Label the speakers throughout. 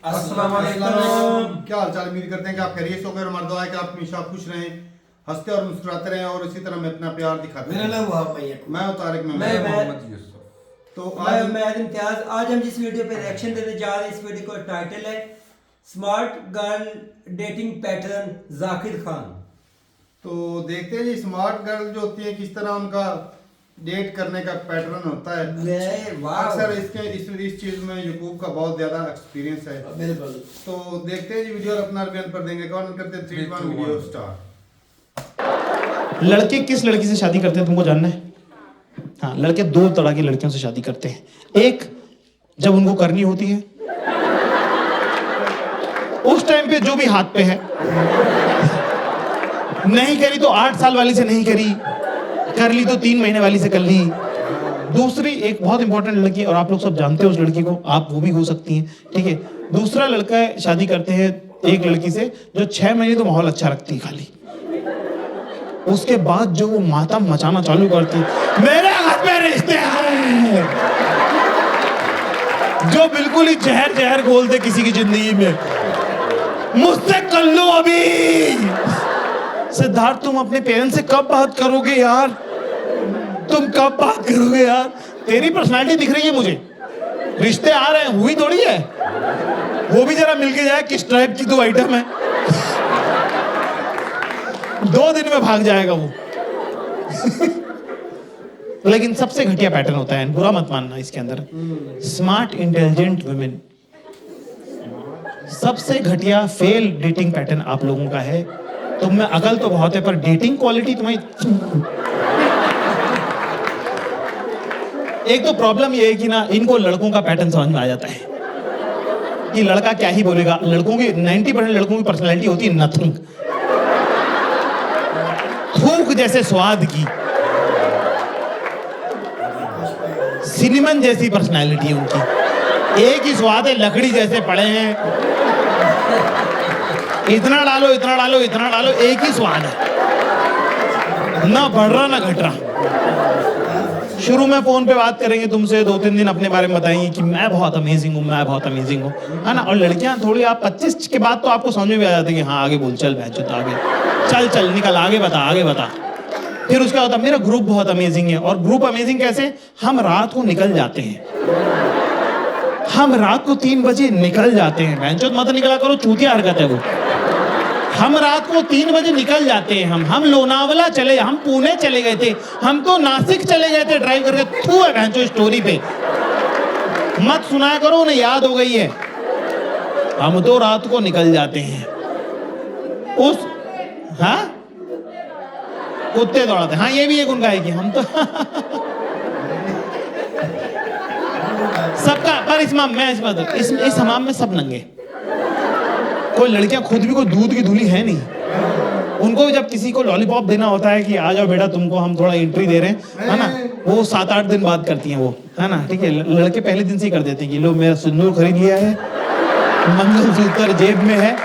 Speaker 1: अस्सलाम वालेकुम।
Speaker 2: क्या हाल चाल, उम्मीद करते हैं कि आप खैरियत से होकर। हमारा दुआ है कि आप हमेशा खुश रहें, हंसते और मुस्कुराते रहें और इसी तरह में अपना प्यार दिखाते
Speaker 1: मेरा
Speaker 2: रहें।
Speaker 1: नाम वहाब भैया।
Speaker 2: मैं हूं तारिक
Speaker 3: मैं
Speaker 2: मोहम्मद यूसुफ। तो आज
Speaker 3: मैं इम्तियाज। आज हम जिस वीडियो पे रिएक्शन देने जा रहे हैं, इस वीडियो का टाइटल है smart girl dating pattern Zakir Khan.
Speaker 2: तो देखते हैं जी स्मार्ट गर्ल जो होती है किस तरह उनका डेट करने का पैटर्न होता है।
Speaker 3: वाह।
Speaker 2: अक्सर इसके इस चीज में यूट्यूब का बहुत ज्यादा एक्सपीरियंस है।
Speaker 1: बिल्कुल।
Speaker 2: तो देखते हैं जी वीडियो और अपना रिव्यू पर देंगे। कौन करते हैं 3 1 वीडियो स्टार्ट।
Speaker 4: लड़के किस लड़की से शादी करते हैं तुमको जानना है? हाँ, लड़के दो तरह की लड़कियों से शादी करते हैं। एक, जब उनको करनी होती है उस टाइम पे जो भी हाथ पे है, नहीं करी तो 8 साल वाली से नहीं करी, कर ली तो 3 महीने वाली से कर ली। दूसरी एक बहुत इंपॉर्टेंट लड़की, और आप लोग सब जानते हो उस लड़की को, आप वो भी हो सकती हैं, ठीक है। दूसरा लड़का है, शादी करते हैं एक लड़की से जो 6 महीने तो माहौल अच्छा रखती है खाली, उसके बाद जो वो मातम मचाना चालू करती है, मेरे घर पे रिश्ते हैं, जो बिल्कुल ही जहर जहर घोल दे किसी की जिंदगी में, मुझसे कर लो अभी। सिद्धार्थ, तुम अपने पेरेंट्स से कब बात करोगे यार? तुम कब बात करोगे यार? तेरी पर्सनालिटी दिख रही है मुझे, रिश्ते आ रहे हैं, हुई थोड़ी है। वो भी जरा मिलके जाए किस टाइप की तो आइटम है। 2 दिन में भाग जाएगा वो। लेकिन सबसे घटिया पैटर्न होता है, बुरा मत मानना इसके अंदर, स्मार्ट इंटेलिजेंट वुमेन। सबसे घटिया फेल डेटिंग पैटर्न आप लोगों का है। तुम में अकल तो बहुत है पर डेटिंग क्वालिटी तुम्हें। एक तो प्रॉब्लम ये है कि ना, इनको लड़कों का पैटर्न समझ में आ जाता है कि लड़का क्या ही बोलेगा। लड़कों की 90% लड़कों की पर्सनैलिटी होती है नथिंग, थूक जैसे स्वाद की, सिनेमन जैसी पर्सनैलिटी है उनकी। एक ही स्वाद है, लकड़ी जैसे पड़े हैं, इतना डालो इतना डालो इतना डालो, एक ही स्वाद है, ना बढ़ रहा ना घट रहा। शुरू में फोन पे बात करेंगे तुमसे, 2-3 दिन अपने बारे में बताएंगे कि मैं बहुत अमेजिंग हूँ, मैं बहुत अमेजिंग हूँ, है ना। और लड़कियां थोड़ी, आप 25 के बाद तो आपको समझ में भी आ जाती है कि हाँ आगे बोल, चल बहन आगे चल चल निकल, आगे बता आगे बता। फिर उसका होता मेरा ग्रुप बहुत अमेजिंग है। और ग्रुप अमेजिंग कैसे? हम रात को निकल जाते हैं, हम रात को 3 बजे निकल जाते हैं। बहनचोद मत निकला करो, चूतिया हरकत है वो। हम रात को 3 बजे निकल जाते हैं। हम लोनावला चले, हम पुणे चले गए थे, हम तो नासिक चले गए थे ड्राइव करके। थू है बहनचोद स्टोरी पे, मत सुनाया करो, उन्हें याद हो गई है। हम तो रात को निकल जाते हैं उस, हाँ कुत्ते दौड़ाते, हाँ ये भी एक उनका है कि हम तो सबका, पर इस हमाम में सब नंगे। कोई लड़कियां खुद भी कोई दूध की धूली है नहीं। उनको जब किसी को लॉलीपॉप देना होता है कि आ जाओ बेटा तुमको हम थोड़ा एंट्री दे रहे हैं, है ना, वो 7-8 दिन बाद करती हैं वो, है ना, ठीक है। लड़के पहले दिन से ही कर देते हैं कि लो मेरा सिंदूर खरीद लिया है, मंगलसूत्र जेब में है,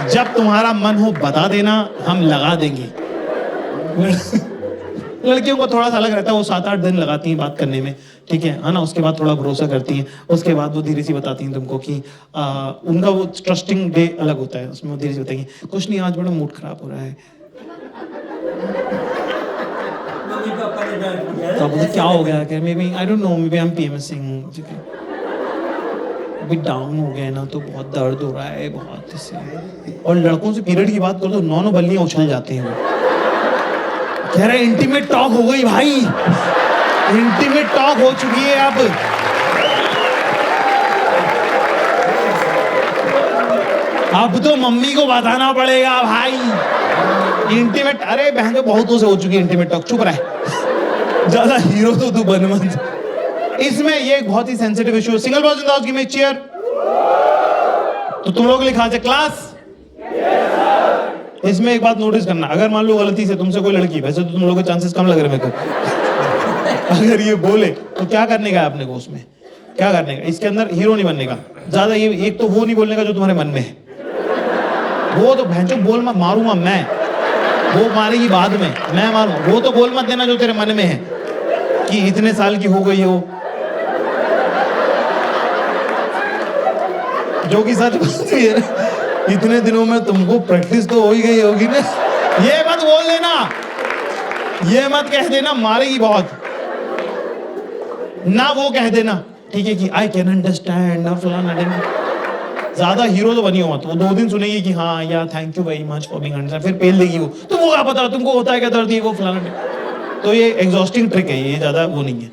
Speaker 4: जब तुम्हारा मन हो बता देना, हम लगा देंगे। लड़कियों को थोड़ा सा अलग रहता है, वो 7-8 दिन लगाती हैं बात करने में, ठीक है ना। उसके बाद थोड़ा भरोसा करती हैं, उसके बाद वो धीरे से बताती हैं तुमको कि उनका वो ट्रस्टिंग डे अलग होता है, उसमें वो धीरे से बताएंगे कुछ नहीं आज बड़ा मूड खराब हो रहा है।
Speaker 3: मम्मी पापा ने डांट दिया
Speaker 4: तो बोलते क्या हो गया? क्या maybe I don't know, maybe I am PMSing, अभी डाउन हो गया ना तो बहुत दर्द हो रहा है बहुत इससे। और लड़कों से पीरियड की बात करो तो 9 बल्लियां उछल जाते हैं वो। कह रहे इंटीमेट टॉक हो गई भाई, इंटीमेट टॉक हो चुकी है अब। अब तो मम्मी को बताना पड़ेगा भाई इंटीमेट। अरे बहन जो बहुतों से हो चुकी है इंटीमेट टॉक, चुप रहे, ज्यादा हीरो तो तू बन मत। इसमें ये एक बहुत ही सेंसिटिव इशू है। Single boys in the house, give me a cheer. तो तुम लोग लिखा जाए क्लास। इसमें एक बात नोटिस करना, अगर मान लो गलती से तुमसे कोई लड़की, वैसे तो तुम लोगों के चांसेस कम लग रहे मेरे को, अगर ये बोले तो क्या करने का है अपने को? उसमें क्या करने का? इसके अंदर हीरो नहीं बनने का ज्यादा। ये एक तो वो नहीं बोलने का जो तुम्हारे मन में है, वो तो भैंचो बोल मत, मारूंगा मैं, वो मारेगी बाद में, मैं मारूंगा। वो तो बोल मत देना जो तेरे मन में है कि इतने साल की हो गई हो, जो कि सच बात है। इतने दिनों में तुमको प्रैक्टिस तो हो ही गई होगी ना। ये मत बोल देना, ये मत कह देना, मारेगी बहुत ना। वो कह देना ठीक है कि आई कैन अंडरस्टैंड ना फलाना देना। ज्यादा हीरो तो बनी हो मत। वो 2 दिन सुनेगी कि हाँ यार thank you very much for being understand, फिर पेल देगी वो। तुमको क्या पता तुमको होता है क्या दर्द, ये वो फलाना। तो ये एग्जॉस्टिंग ट्रिक है, ये ज्यादा वो नहीं है।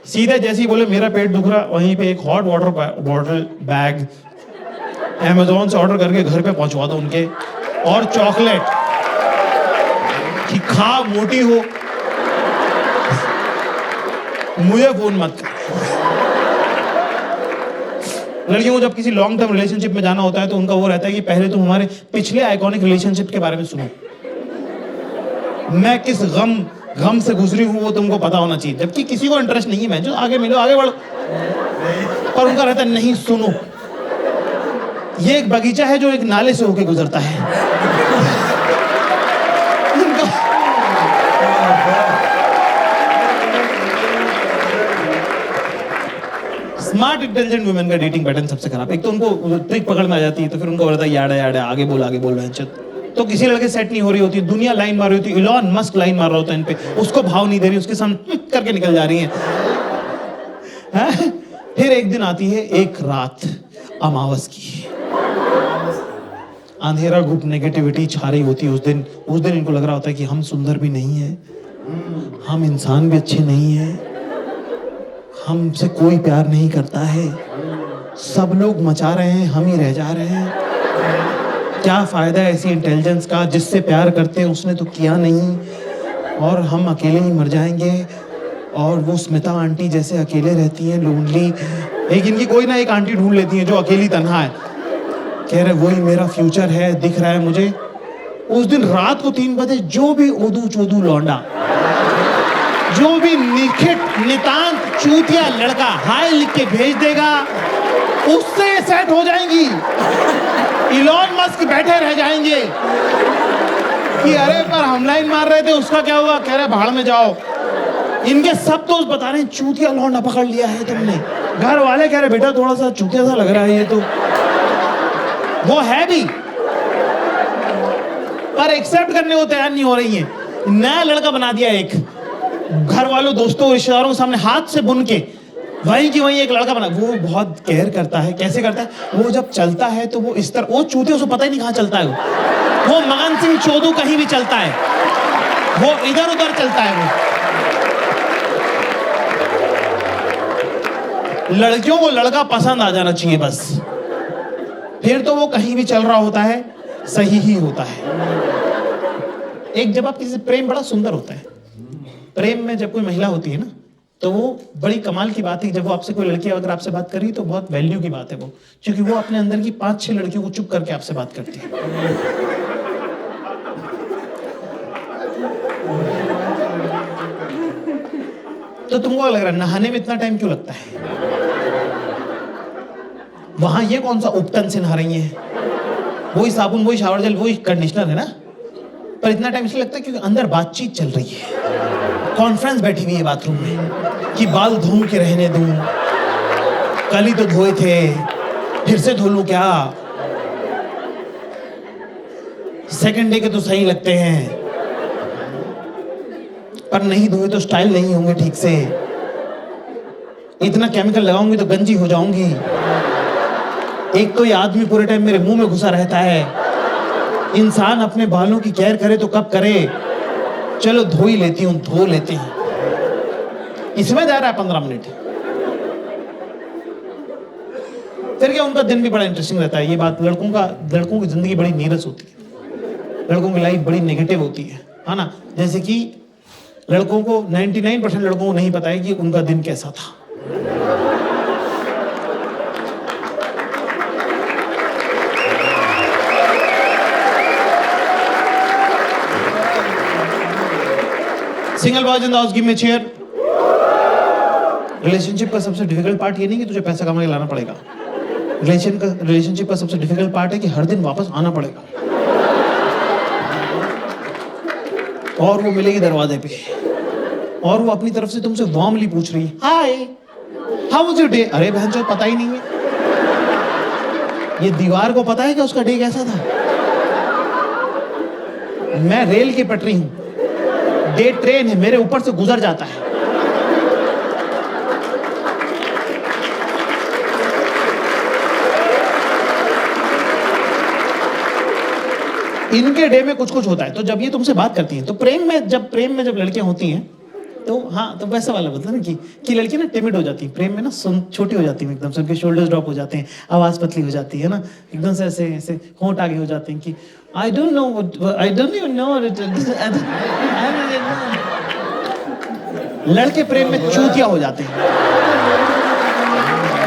Speaker 4: सीधे जैसे ही बोले मेरा पेट दुख रहा, वहीं पे एक hot water bottle bag Amazon से ऑर्डर करके घर पे पहुंचवा दो उनके, और चॉकलेट कि खा मोटी हो, मुझे फोन मत कर। लड़कियों को जब किसी लॉन्ग टर्म रिलेशनशिप में जाना होता है तो उनका वो रहता है कि पहले तुम हमारे पिछले आइकॉनिक रिलेशनशिप के बारे में सुनो, मैं किस गम से गुजरी हूं वो तुमको पता होना चाहिए। जबकि किसी को इंटरेस्ट नहीं है, मैं जो आगे मिलो आगे बढ़ो, पर उनका रहता है नहीं सुनो। ये एक बगीचा है जो एक नाले से होके गुजरता है। स्मार्ट इंटेलिजेंट वुमेन का डेटिंग पैटर्न सबसे खराब। एक तो उनको ट्रिक पकड़ में आ जाती है, तो फिर उनको बोलता है यार यार आगे बोल तो किसी लड़के सेट नहीं हो रही होती, दुनिया लाइन मार रही होती, इलॉन मस्क लाइन मार रहा होता है इन पे, उसको भाव नहीं दे रही, उसके सामने करके निकल जा रही है। फिर एक दिन आती है एक रात अमावस की, अंधेरा गुप्त नेगेटिविटी छा रही होती है। उस दिन इनको लग रहा होता है कि हम सुंदर भी नहीं है, हम इंसान भी अच्छे नहीं है, हमसे कोई प्यार नहीं करता है, सब लोग मचा रहे हैं, हम ही रह जा रहे हैं। क्या फायदा है ऐसी इंटेलिजेंस का, जिससे प्यार करते हैं उसने तो किया नहीं, और हम अकेले ही मर जाएंगे। और वो स्मिता आंटी जैसे अकेले रहती हैं, लोनली। एक इनकी कोई ना एक आंटी ढूंढ लेती है जो अकेली तन्हा है, कह रहे वही मेरा फ्यूचर है, दिख रहा है मुझे। उस दिन रात को 3 बजे जो भी ओदू चोदू लौंडा, जो भी नितांत चूतिया लड़का हाय लिख के भेज देगा, उससे सेट हो जाएंगी। इलॉन मस्क बैठे रह जाएंगे कि अरे पर हम लाइन मार रहे थे, उसका क्या हुआ, कह रहे भाड़ में जाओ। इनके सब दोस्त बता रहे हैं चूतिया लौंडा पकड़ लिया है तुमने। घर वाले कह रहे बेटा थोड़ा सा चूतिया सा लग रहा है ये तो, वो है भी, पर एक्सेप्ट करने को तैयार नहीं हो रही है। नया लड़का बना दिया एक, घर वालों दोस्तों रिश्तेदारों के सामने हाथ से बुन के वहीं की वहीं एक लड़का बना। वो बहुत केयर करता है। कैसे करता है, वो जब चलता है तो वो इस तरह, वो चूते उसको पता ही नहीं कहाँ चलता है, वो मगन सिंह चोदू कहीं भी चलता है, वो इधर उधर चलता है। वो लड़कियों को लड़का पसंद आ जाना चाहिए बस, फिर तो वो कहीं भी चल रहा होता है, सही ही होता है। एक जब आप किसी से प्रेम, बड़ा सुंदर होता है प्रेम में, जब कोई महिला होती है ना तो वो बड़ी कमाल की बात है। जब वो आपसे कोई लड़की अगर आपसे बात कर रही है तो बहुत वैल्यू की बात है वो, क्योंकि वो अपने अंदर की 5-6 लड़कियों को चुप करके आपसे बात करती है। तो तुमको लग रहा है नहाने में इतना टाइम क्यों लगता है, वहां ये कौन सा उपटन से नहा रही है, वही साबुन वही शावर जेल वही कंडीशनर है ना, पर इतना टाइम इसलिए लगता है क्योंकि अंदर बातचीत चल रही है, कॉन्फ्रेंस बैठी हुई है बाथरूम में कि बाल धो के रहने दूं, कल ही तो धोए थे, फिर से धो लूं क्या, सेकंड डे के तो सही लगते हैं, पर नहीं धोए तो स्टाइल नहीं होंगे ठीक से, इतना केमिकल लगाऊंगी तो गंजी हो जाऊंगी, एक तो ये आदमी पूरे टाइम मेरे मुंह में घुसा रहता है, इंसान अपने बालों की केयर करे तो कब करे, चलो धो ही लेती हूँ, धो लेते हैं, इसमें जा रहा है 15 मिनट। फिर क्या उनका दिन भी बड़ा इंटरेस्टिंग रहता है। ये बात लड़कों की जिंदगी बड़ी नीरस होती है, लड़कों की लाइफ बड़ी नेगेटिव होती है ना। जैसे कि लड़कों को 99% लड़कों को नहीं पता है कि उनका दिन कैसा था। Single boys in the house give me chair. Relationship का सबसे डिफिकल्ट पार्ट ये नहीं कि तुझे पैसा कमा के लाना पड़ेगा, रिलेशनशिप का सबसे डिफिकल्ट पार्ट है कि हर दिन वापस आना पड़ेगा, और वो मिलेगी दरवाजे पे, और वो अपनी तरफ से तुमसे वार्मली पूछ रही है hi how was your day. अरे बहन जो पता ही नहीं है, ये दीवार को पता है कि उसका डे कैसा था? मैं रेल की पटरी हूं, डे ट्रेन है, मेरे ऊपर से गुजर जाता है। इनके डे में कुछ कुछ होता है। तो जब ये तुमसे बात करती हैं तो प्रेम में जब लड़कियां होती हैं तो हाँ, तो वैसा वाला बोलता है ना कि लड़की ना टिमिड हो जाती है प्रेम में ना, छोटी हो जाती है एकदम से, उनके शोल्डर्स ड्रॉप हो जाते हैं, आवाज पतली हो जाती है ना, एकदम से ऐसे ऐसे होंठ आगे हो जाते हैं कि आई डोंट इवन नो लड़के प्रेम में चूतिया हो जाते हैं,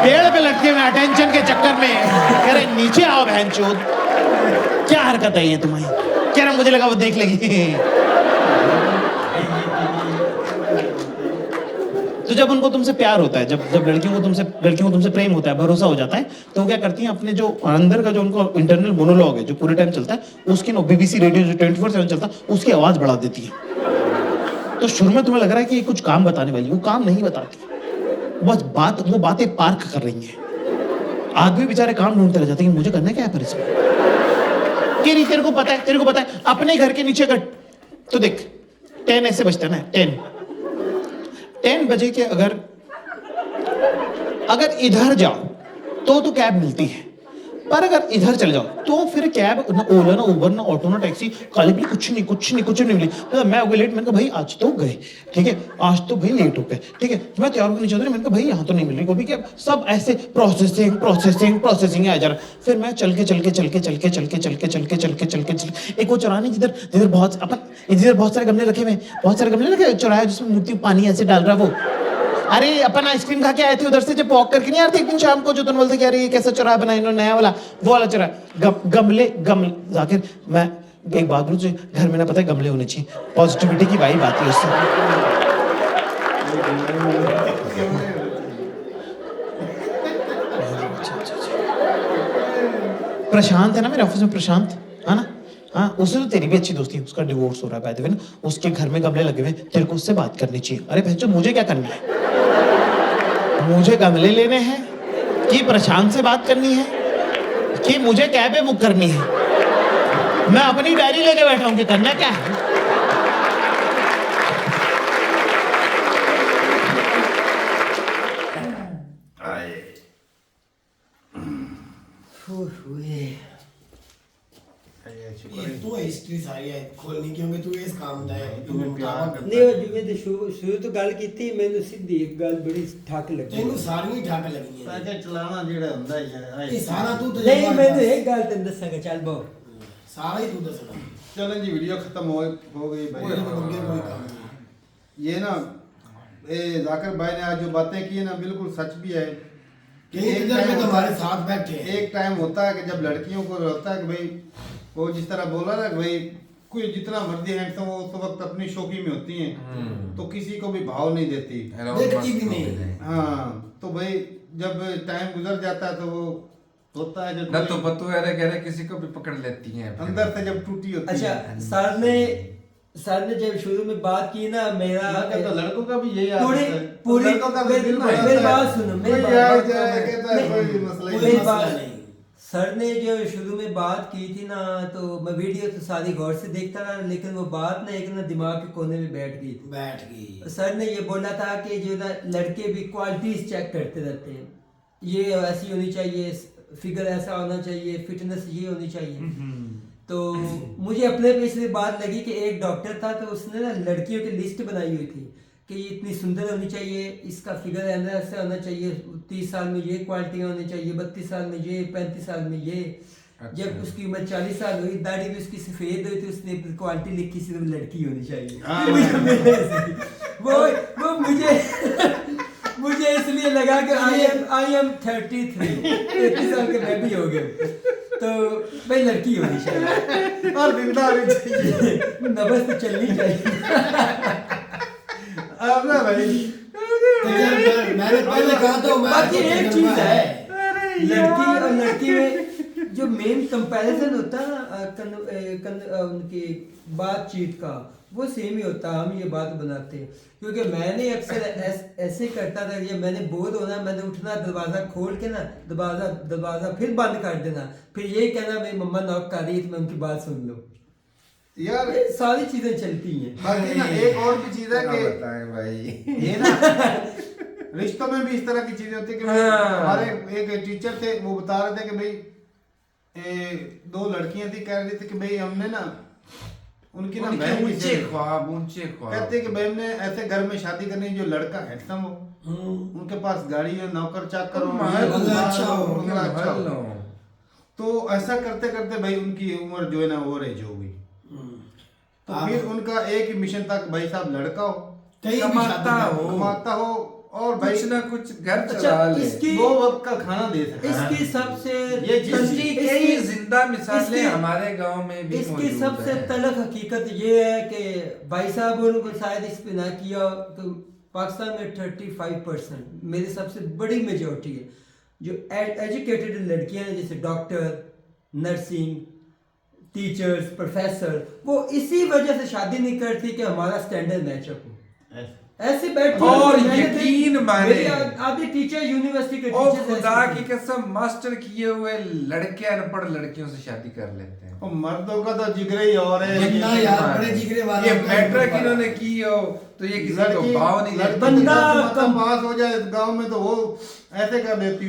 Speaker 4: पेड़ पे लटके हुए अटेंशन के चक्कर में कह रहे नीचे आओ बहनचोद, क्या हरकत है ये तुम्हारी? कह रहा मुझे लगा वो देख लेगी। तो जब उनको तुमसे प्यार होता है, जब लड़कियों को तुमसे प्रेम होता है, भरोसा हो जाता है, तो वो क्या करती हैं, अपने जो अंदर का जो उनको इंटरनल मोनोलॉग है जो पूरे टाइम चलता है, उसकी ना BBC रेडियो जो 24/7 चलता है, उसकी आवाज बढ़ा देती है। तो शुरू में तुम्हें लग रहा है कि ये कुछ काम बताने वाली, वो काम नहीं बताती, बस वो बातें पार्क कर रही हैं। आदमी बेचारे काम ढूंढते रह जाते हैं कि मुझे करना क्या है पर इसमें। तेरे को पता है अपने घर के नीचे का, तो देख 10 ऐसे बजता है ना, 10 बजे के अगर इधर जाओ तो कैब मिलती है, पर अगर इधर चले जाओ तो फिर कैब ना ओला ना उबर ना ऑटो ना टैक्सी, खाली भी कुछ नहीं मिली। मतलब मैं हो गई लेट, मैंने कहा भाई आज तो गए, ठीक है, आज तो भाई लेट हो गए, ठीक है, मैं तैयार होकर नीचे उतरी, मैंने कहा भाई यहाँ तो नहीं मिल रही कोई भी कैब, सब ऐसे प्रोसेसिंग आ जा रहा। फिर मैं चल के एक वो चौराहा जिधर बहुत सारे गमले रखे, चौराहा जिसमें मूर्ति पानी ऐसे डाल रहा, वो अरे अपन आइसक्रीम खा के आए थे उधर से, जब वॉक करके नहीं आते एक दिन शाम को, जो तुम बोलते कि अरे ये कैसा चौराहा बनाया इन्होंने नया वाला, वो वाला चौराहा, गमले जाकर मैं एक बात बोलूं, घर में ना पता है गमले होने चाहिए, पॉजिटिविटी की वाइब आती है उससे। प्रशांत है ना मेरे ऑफिस में, प्रशांत है ना, हाँ, उससे तो तेरी भी अच्छी दोस्ती है, उसका डिवोर्स हो रहा है बाय द वे ना, उसके घर में गमले लगे हुए, तेरे को उससे बात करनी चाहिए। अरे भैंचो मुझे क्या करना है, मुझे गमले लेने हैं कि प्रशांत से बात करनी है कि मुझे कैब बुक करनी है? मैं अपनी डायरी लेके बैठा हूं कि करना क्या है।
Speaker 1: तू हिस्ट्री सारी है खोलनी, क्योंकि तू इस काम दा है,
Speaker 2: तुम्हें प्यार
Speaker 3: नहीं वो जिਵੇਂ ਤੇ ਸ਼ੁਰੂ ਤੋਂ ਗੱਲ ਕੀਤੀ, ਮੈਨੂੰ ਸਿੱਧੀ ਇੱਕ ਗੱਲ ਬੜੀ ਠੱਕ ਲੱਗੀ,
Speaker 1: ਤੈਨੂੰ ਸਾਰੀਆਂ ਠੱਕ ਲੱਗੀਆਂ
Speaker 2: ਸਾਜਾ ਚਲਾਣਾ ਜਿਹੜਾ ਹੁੰਦਾ ਹੀ ਹੈ
Speaker 1: ਇਹ ਸਾਰਾ ਤੂੰ
Speaker 3: ਨਹੀਂ ਮੈਨੂੰ ਇੱਕ ਗੱਲ ਤੈਨੂੰ ਦੱਸਾਂਗਾ, ਚੱਲ ਬੋ
Speaker 1: सारा ही तू दसना।
Speaker 2: चलें जी, वीडियो खत्म हो गई भाई।
Speaker 1: कोई काम नहीं।
Speaker 2: ये ना जाकिर भाई ने आज जो बातें की है ना, बिल्कुल सच भी है कि
Speaker 1: एक टाइम में तुम्हारे साथ बैठे हैं।
Speaker 2: एक टाइम होता है कि जब लड़कियों को होता है कि भाई वो जिस तरह बोला ना कि भाई कोई जितना मर्जी है तो वो उस वक्त अपनी शौकी में होती हैं, तो किसी को भी भाव नहीं देती,
Speaker 1: देखती भी नहीं।
Speaker 2: हाँ, तो भाई जब टाइम गुजर जाता है तो वो होता है जब
Speaker 5: ना तो बतू कह रहे किसी को भी पकड़ लेती हैं
Speaker 2: अंदर से जब टूटी होती
Speaker 3: अच्छा
Speaker 2: है।
Speaker 3: सर ने जब शुरू में बात की ना, मेरा
Speaker 2: तो लड़कों का भी यही
Speaker 3: पूरी
Speaker 2: आदत है।
Speaker 3: पूरी
Speaker 2: लड़कों का भी दिल
Speaker 3: मेरी
Speaker 2: होता है।
Speaker 3: बात सुनो, मेरी
Speaker 2: कोई
Speaker 3: बात
Speaker 2: आ जाए कहता है कोई मसला ही
Speaker 3: मेरी
Speaker 2: नहीं।
Speaker 3: बात
Speaker 1: नहीं।
Speaker 3: सर ने जो शुरू में बात की थी ना, तो मैं वीडियो तो सारी गौर से देखता रहा, लेकिन वो बात ना एक ना दिमाग के कोने में बैठ गई। सर ने ये बोला था कि जो ना लड़के भी क्वालिटीज चेक करते रहते हैं, ये ऐसी होनी चाहिए, फिगर ऐसा होना चाहिए, फिटनेस ये होनी चाहिए। तो मुझे अपने पे इसलिए बात लगी कि एक डॉक्टर था, तो उसने ना लड़कियों की लिस्ट बनाई हुई थी कि ये इतनी सुंदर होनी चाहिए, इसका फिगर ऐसा होना चाहिए, 30 साल में ये क्वालिटियाँ होनी चाहिए, 32 साल में ये, 35 साल में ये। जब उसकी उम्र 40 साल हुई, दाढ़ी भी उसकी सफेद हुई, तो उसने क्वालिटी लिखी सिर्फ लड़की होनी चाहिए। वो मुझे इसलिए लगा कि आई एम 33 साल के मैं भी हो गए, तो भाई लड़की होनी चाहिए
Speaker 2: और बिगड़ा होनी चाहिए,
Speaker 3: नबस तो चलनी चाहिए।
Speaker 2: अब ना भाई
Speaker 1: मैंने पहले कहा तो
Speaker 3: बाकी एक चीज है, लड़की और लड़की में जो मेन कंपैरिजन होता है ना उनकी बातचीत का, वो सेम ही होता है। हम ये बात बनाते हैं क्योंकि मैंने अक्सर ऐसे करता था, ये मैंने बोर होना, मैंने उठना, दरवाजा खोल के ना दरवाजा फिर बंद कर देना, फिर यही कहना मेरी मम्मा नॉक कर रही है तो मैं उनकी बात सुन लो।
Speaker 2: यार
Speaker 3: ये सारी चीजें चलती हैं।
Speaker 2: बाकी ना एक और भी चीज है
Speaker 5: क्या
Speaker 2: कि
Speaker 5: बताएं भाई,
Speaker 2: ये ना रिश्तों में भी इस तरह की चीजें होती है कि भाई हमारे एक टीचर थे, वो बता रहे थे कि भाई 2 लड़कियां थी, कह रही थी कि भाई हमने ना उनकी ना
Speaker 5: उनके
Speaker 2: बहन की
Speaker 5: ऊंचे ख्वाब, ऊंचे ख्वाब।
Speaker 2: कहते कि भाई हमने ऐसे घर में शादी करनी जो लड़का हैंडसम हो, उनके पास गाड़ी हो, नौकर चाकर हो,
Speaker 5: महल
Speaker 1: बंगला अच्छा हो,
Speaker 2: बंगला अच्छा हो।
Speaker 5: महल हो।
Speaker 2: तो ऐसा करते करते भाई उनकी उम्र जो है ना वो रेज हो गई। तो फिर उनका एक ही मिशन था कि भाई साहब लड़का हो,
Speaker 1: कहीं भी
Speaker 5: कमाता
Speaker 1: शादी
Speaker 5: हो,
Speaker 2: कमाता हो और भाई
Speaker 5: कुछ ना कुछ घर
Speaker 3: अच्छा,
Speaker 5: चला ले।
Speaker 3: इसकी
Speaker 2: 2 वक्त का खाना दे सके।
Speaker 3: इसकी सबसे
Speaker 2: ये चीज़-
Speaker 5: इसकी कई जिंदा मिसालें
Speaker 3: इसकी-
Speaker 5: हमारे गांव में भी
Speaker 3: इसकी
Speaker 5: मौजूद
Speaker 3: सबसे
Speaker 5: हैं।
Speaker 3: तलख हकीकत ये है कि भाई साहब उनको शायद इस पे ना किया तो पाकिस्तान में 35% मेरी सबसे बड़ी मेजोरिटी है जो एजुकेटेड लड़कियां हैं, जैसे डॉक्टर, नर्सिंग, टीचर्स, प्रोफेसर, वो इसी वजह से शादी नहीं करती कि हमारा स्टैंडर्ड मैचअप हो। ऐसे बैठे
Speaker 5: और
Speaker 3: मैंने
Speaker 5: यकीन माने,
Speaker 3: मेरे आधे टीचर यूनिवर्सिटी के
Speaker 5: ओ
Speaker 3: टीचर्स
Speaker 5: खुदा की कसम, मास्टर किए हुए लड़के अनपढ़ लड़कियों से शादी कर लेते हैं।
Speaker 2: और मर्दों का तो जिगरे ही और है।
Speaker 1: जितना यार बड़े जिगरे वाला
Speaker 5: ये
Speaker 1: होता है,
Speaker 5: मैट्रिक
Speaker 1: बड़ा।
Speaker 5: इन्होंने की हो तो ये किसी को भाव नहीं
Speaker 2: लड़की
Speaker 5: देता।
Speaker 3: बंदा
Speaker 2: कम पास हो जाए गांव में तो वो ऐसे कर देती,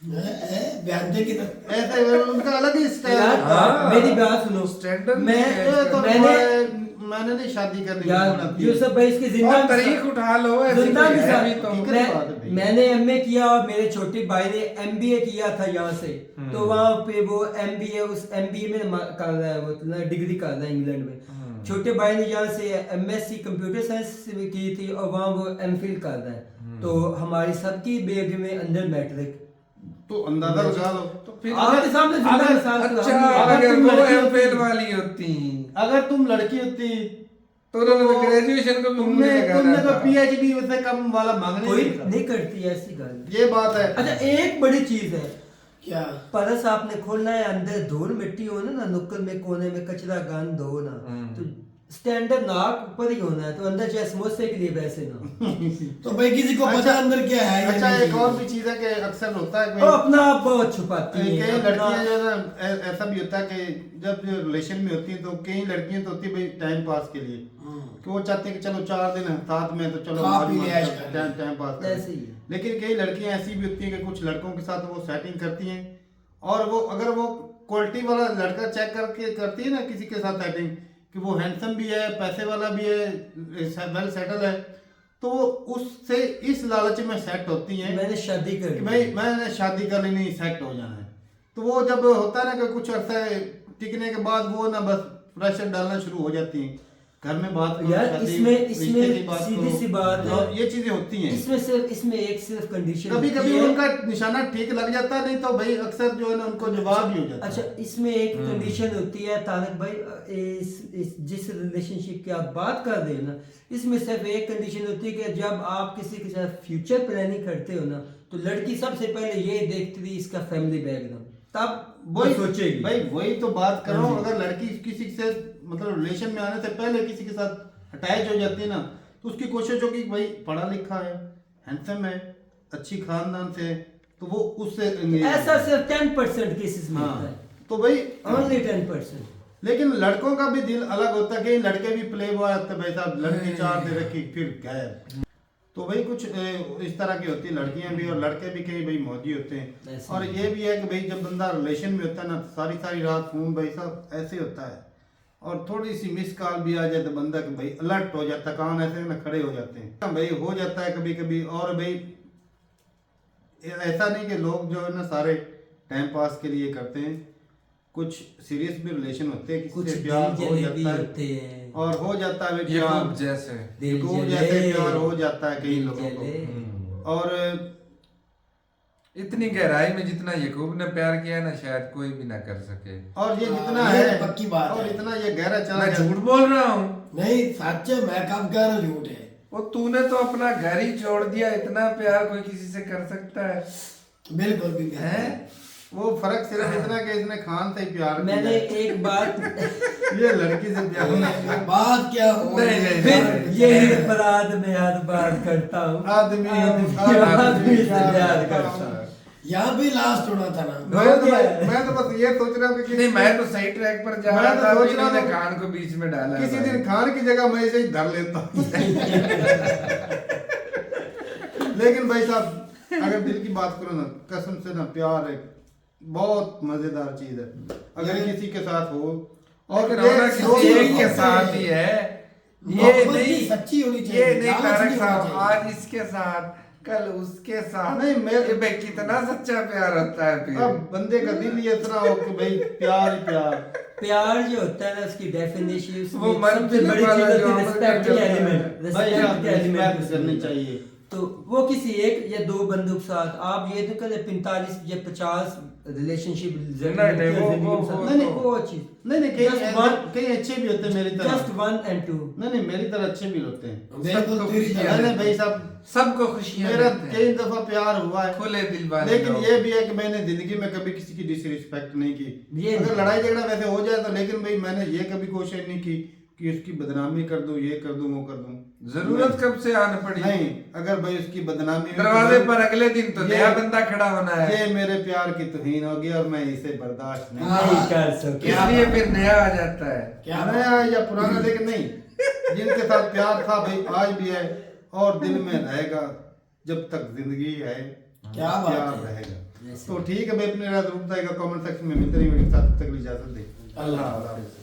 Speaker 1: बयान दे कि
Speaker 2: ऐसे उनका अलग ही स्टाइल
Speaker 3: यार,
Speaker 2: होता है।
Speaker 5: हाँ।
Speaker 3: मेरी बात सुनो,
Speaker 5: स्टैंडर्ड
Speaker 3: मैं
Speaker 2: ये तो मैंने नहीं शादी करनी
Speaker 3: यार यूसुफ भाई इसकी जिंदा
Speaker 5: और तरीक उठा लो, ऐसे
Speaker 3: जिंदा
Speaker 5: कोई है
Speaker 3: मिसाल
Speaker 5: भी तो।
Speaker 2: हकीकत बात है भाई।
Speaker 3: मैंने एमए किया और मेरे छोटे भाई ने एमबीए किया था यहाँ से, तो वहाँ पे वो एमबीए उस एमबीए में कर रहा है, वो डिग्री कर रहा है इंग्लैंड में। छोटे भाई ने यहाँ से एमएससी कंप्यूटर साइंस की थी और वहाँ वो एमफिल कर रहा है। तो हमारी सबकी बेग में अंडर मैट्रिक।
Speaker 2: तो अंदाजा लगा लो।
Speaker 5: तो फिर
Speaker 3: आपके सामने जिंदा
Speaker 2: अगर-
Speaker 3: मिसाल तो
Speaker 5: अच्छा,
Speaker 3: हम ही हैं।
Speaker 5: अगर
Speaker 2: तुम
Speaker 5: वो
Speaker 2: लड़की
Speaker 5: एमफिल
Speaker 2: होती-
Speaker 5: वाली होती
Speaker 2: अगर तुम लड़की होती
Speaker 5: तो उन्होंने तो ग्रेजुएशन को भी
Speaker 2: तुमने
Speaker 5: मुझे लगाना
Speaker 2: तुमने तो
Speaker 5: था।
Speaker 2: पीएचडी से कम वाला मांगने
Speaker 3: कोई
Speaker 2: नहीं था।
Speaker 3: नहीं करती ऐसी गल।
Speaker 2: ये बात है।
Speaker 3: अच्छा एक बड़ी चीज है,
Speaker 1: क्या
Speaker 3: परस आपने खोलना है, अंदर धूल मिट्टी हो ना, नुक्कड़ में कोने में कचरा गंद हो ना, तो स्टैंडर्ड नाक ऊपर ही होना है, तो अंदर चाहे समोसे के लिए वैसे ना।
Speaker 1: तो भाई किसी को पता
Speaker 2: अच्छा,
Speaker 1: अंदर क्या है या
Speaker 2: अच्छा
Speaker 1: नहीं।
Speaker 2: एक और भी चीज है कि अक्सर होता है
Speaker 3: वो अपना आप बहुत छुपाती
Speaker 2: कई
Speaker 3: हैं
Speaker 2: लड़कियां जो है ना ऐसा भी होता है कि जब रिलेशन में होती हैं तो कई लड़कियां तो होती है भाई टाइम पास के लिए कि वो चाहते हैं कि चलो 4 दिन साथ में तो चलो
Speaker 1: खा
Speaker 2: मौज
Speaker 1: पी
Speaker 2: मौज
Speaker 1: ऐश
Speaker 2: करते
Speaker 1: करें।
Speaker 2: हैं, टाइम पास करें।
Speaker 3: ऐसे ही है।
Speaker 2: लेकिन कई लड़कियां ऐसी भी होती हैं कि कुछ लड़कों के साथ वो सेटिंग करती हैं और वो अगर वो क्वालिटी वाला लड़का चेक करके करती है ना किसी के साथ सेटिंग कि वो हैंडसम भी है, पैसे वाला भी है, वेल सेटल है, तो वो उससे इस लालच में सेट होती हैं
Speaker 3: मैंने शादी कर
Speaker 2: कि
Speaker 3: ली।
Speaker 2: भाई मैंने शादी कर लेनी, सेट हो जाना है। तो वो जब होता है ना कि कुछ अरसा टिकने के बाद वो ना बस प्रेशर डालना शुरू हो जाती हैं, घर में बात करो,
Speaker 3: यार
Speaker 2: शादी,
Speaker 3: इसमें
Speaker 2: रिश्ते की बात
Speaker 3: सीधी
Speaker 2: करो,
Speaker 3: सी बात है,
Speaker 2: और ये चीजें होती हैं।
Speaker 3: इसमें सिर्फ कंडीशन
Speaker 2: कभी
Speaker 3: होती
Speaker 2: कभी
Speaker 3: है।
Speaker 2: उनका निशाना ठीक लग जाता है, नहीं तो भाई अक्सर जो है ना उनको जवाब ही हो जाता है।
Speaker 3: अच्छा इसमें एक कंडीशन होती है तारक भाई, इस जिस रिलेशनशिप की आप बात कर रहे हो ना, इसमें सिर्फ एक कंडीशन होती है कि जब आप किसी के साथ फ्यूचर प्लानिंग करते हो ना, तो लड़की सबसे पहले ये देखती थी इसका फैमिली बैकग्राउंड, तब वो
Speaker 2: वही
Speaker 3: सोचेगी।
Speaker 2: भाई वही तो बात कर रहा हूँ।
Speaker 3: हाँ जी।
Speaker 2: अगर लड़की किसी से मतलब रिलेशन में आने से पहले किसी के साथ अटैच हो जाती है ना, तो उसकी कोशिश होगी कि भाई पढ़ा लिखा है, हैंडसम है, अच्छी खानदान से है, तो वो उससे engage
Speaker 3: ऐसा
Speaker 2: है।
Speaker 3: सिर्फ 10% केसेस में होता
Speaker 2: हाँ
Speaker 3: है,
Speaker 2: तो भाई
Speaker 3: ओनली 10%।
Speaker 2: लेकिन लड़कों का भी दिल अलग होता है कि लड़के भी प्ले बॉय होते हैं भाई साहब, लड़की 4 दे रखी फिर गए। तो भाई कुछ इस तरह की होती है लड़कियां भी, और लड़के भी कहीं भाई मौजी होते हैं।
Speaker 3: ऐसे
Speaker 2: और ये भी है कि भाई जब बंदा रिलेशन में होता है ना, सारी सारी रात फोन भाई साहब ऐसे होता है, और थोड़ी सी मिस कॉल भी आ जाए तो बंदा कि भाई अलर्ट हो जाता है, कान ऐसे ना खड़े हो जाते हैं भाई, हो जाता है कभी कभी। और भाई ऐसा नहीं कि लोग जो है ना सारे टाइम पास के लिए करते हैं, कुछ सीरियस भी रिलेशन होते हैं,
Speaker 3: कुछ
Speaker 2: किसी से प्यार
Speaker 3: दिल
Speaker 2: हो
Speaker 3: जलेबी
Speaker 2: जाता
Speaker 3: होते
Speaker 2: है
Speaker 3: हैं,
Speaker 2: और हो जाता है भाई
Speaker 5: ये
Speaker 2: प्यार,
Speaker 5: खूब जैसे
Speaker 3: दिल
Speaker 2: खूब
Speaker 3: जले,
Speaker 2: जैसे प्यार हो जाता है कई
Speaker 3: दिल
Speaker 2: लोगों
Speaker 3: जले।
Speaker 2: को। और
Speaker 5: इतनी गहराई में जितना यकूब ने प्यार किया है ना, शायद कोई भी ना कर सके।
Speaker 2: और ये जितना
Speaker 1: ये
Speaker 2: है
Speaker 1: पक्की बात
Speaker 2: और
Speaker 1: है।
Speaker 2: इतना ये गहरा चला
Speaker 5: मैं
Speaker 2: गया।
Speaker 5: झूठ बोल रहा हूँ?
Speaker 1: नहीं सच है, मैं कब कह रहा हूँ झूठ है।
Speaker 5: वो तूने तो अपना घर ही छोड़ दिया, इतना प्यार कोई किसी से कर सकता है?
Speaker 1: बिल्कुल भी
Speaker 5: हैं?
Speaker 2: वो फर्क सिर्फ इतना कि इसने खान से ही प्यार किया
Speaker 3: मैंने
Speaker 2: है।
Speaker 3: एक बात
Speaker 2: ये लड़की से प्यार नहीं।
Speaker 1: बात क्या हो
Speaker 3: फिर यही अपराध में हर बार करता हूँ,
Speaker 2: आदमी
Speaker 3: आदमी से प्यार करता हूँ।
Speaker 1: यहाँ भी लास्ट होना था ना।
Speaker 2: मैं तो बस ये सोच रहा हूँ कि
Speaker 5: नहीं, मैं तो सही ट्रैक पर जा
Speaker 2: मैं
Speaker 5: रहा
Speaker 2: तो
Speaker 5: था,
Speaker 2: सोच
Speaker 5: अभी
Speaker 2: रहा
Speaker 5: मैंने
Speaker 2: हूँ
Speaker 5: खान को बीच में डाला है
Speaker 2: किसी
Speaker 5: भाई।
Speaker 2: दिन खान की जगह मैं इसे ही धर लेता हूँ। लेकिन भाई साहब अगर दिल की बात करो ना, कसम से ना, प्यार एक बहुत मजेदार चीज है अगर किसी के साथ हो। और
Speaker 5: लेकिन होना किसी एक के साथ ही है, ये
Speaker 1: मोहब्बत भी
Speaker 5: नहीं
Speaker 1: सच्ची होनी चाहिए,
Speaker 5: ये नहीं
Speaker 1: लालच
Speaker 5: तारक
Speaker 1: नहीं
Speaker 5: साहब
Speaker 1: होना चाहिए।
Speaker 5: आज इसके साथ कल उसके साथ।
Speaker 2: नहीं, मैं-
Speaker 5: ये भाई कितना सच्चा प्यार होता है फिर।
Speaker 2: अब बंदे का दिल ही इतना हो कि भाई प्यार ही प्यार।
Speaker 3: प्यार जो होता है ना, उसकी डेफिनेशन
Speaker 5: वो मन
Speaker 3: सबसे
Speaker 5: दिल
Speaker 3: बड़ी
Speaker 5: वाला
Speaker 3: चीज
Speaker 5: जो
Speaker 3: होती है
Speaker 5: अमल
Speaker 3: रिस्पेक्ट
Speaker 5: करके
Speaker 3: के
Speaker 5: होता है।
Speaker 3: एलिमेंट,
Speaker 2: भाई
Speaker 3: रिस्पेक्ट के एलिमेंट
Speaker 2: रिस्पेक्ट करनी चाहिए।
Speaker 3: तो वो किसी एक या दो बंदों के साथ आप ये तो करें 45 या 50 रिलेशनशिप
Speaker 5: नहीं, वो-
Speaker 3: नहीं वो चीज
Speaker 2: नहीं
Speaker 3: Just one-
Speaker 2: कई अच्छे भी होते हैं मेरी तरह।
Speaker 3: Just 1 and 2।
Speaker 2: नहीं मेरी तरह अच्छे भी होते हैं।
Speaker 1: बिल्कुल
Speaker 5: सबको
Speaker 1: तेरी
Speaker 5: खुशियाँ
Speaker 1: तरह।
Speaker 2: मैंने भाई साहब
Speaker 5: सबको खुशियां
Speaker 2: मेरा
Speaker 5: देते हैं।
Speaker 2: कई दफा प्यार हुआ है,
Speaker 5: खुले दिल वाले
Speaker 2: लेकिन
Speaker 5: लोग।
Speaker 2: ये भी है कि मैंने जिंदगी में कभी किसी की डिसरिस्पेक्ट नहीं की।
Speaker 3: ये
Speaker 2: अगर
Speaker 3: नहीं।
Speaker 2: लड़ाई झगड़ा वैसे हो जाए तो, लेकिन भाई मैंने ये कभी कोशिश नहीं की कि उसकी बदनामी कर दूं, ये कर दूं, वो कर दूं।
Speaker 5: जरूरत कब से आने पड़ी?
Speaker 2: नहीं, अगर भाई उसकी बदनामी हुई तो
Speaker 5: दरवाजे
Speaker 2: भाई
Speaker 5: पर अगले दिन तो
Speaker 2: ये-
Speaker 5: नया बंदा खड़ा होना है,
Speaker 2: ये मेरे प्यार की तौहीन होगी और मैं इसे बर्दाश्त नहीं
Speaker 3: नहीं कर सकते।
Speaker 5: इसलिए फिर नया आ जाता है।
Speaker 1: क्या
Speaker 2: नया या पुराना, लेकिन नहीं, जिनके साथ प्यार था भाई आज भी है और दिल में रहेगा जब तक जिंदगी है।
Speaker 1: क्या बात
Speaker 2: प्यार
Speaker 1: है।
Speaker 2: रहेगा। तो ठीक है भाई, अपने रात रुकता है कमेंट सेक्शन में मिलते रहिए, मेरे साथ तक इजाजत दे।
Speaker 1: अल्लाह
Speaker 2: हाफिज़।